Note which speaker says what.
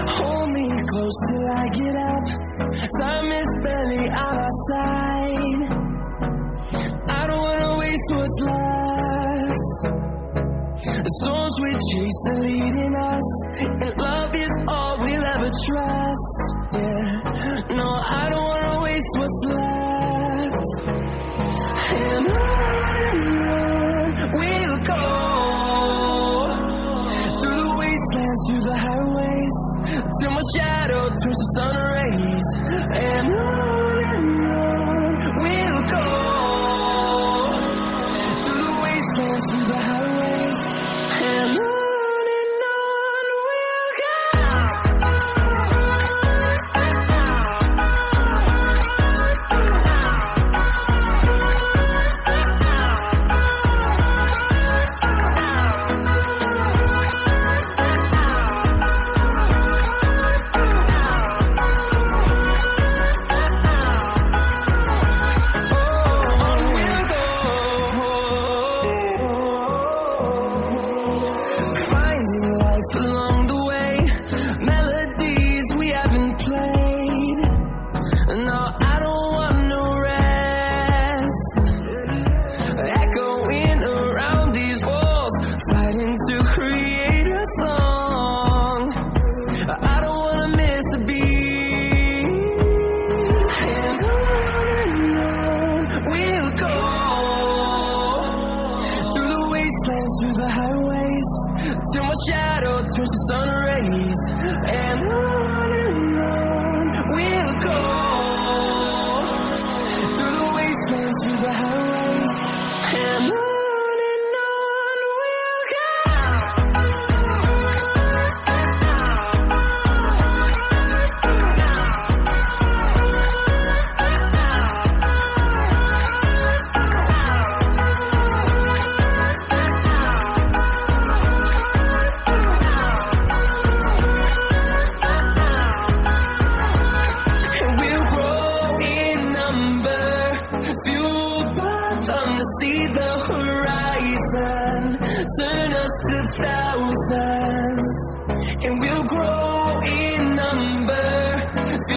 Speaker 1: Hold me close till I get up. Time is barely on our side. I don't wanna waste what's left. The storms we chase are leading us, and love is all we'll ever trust. Yeah, no, I don't wanna waste what's left. And on we'll go, through the wastelands, through the highways, till my shadow turns to sun rays. And on we'll go, through the wastelands, through the highways, and on we'll go. Along the way, melodies we haven't played. No, I don't want no rest. Echoing around these walls, fighting to create a song. I don't wanna miss a beat. And on we'll go, through the wastelands, through the highways, till my shadow turns to sun rays. And on we'll go, through the wastelands, through the highways, and on we'll go. Fueled by them to see the horizon, turn us to thousands, and we'll grow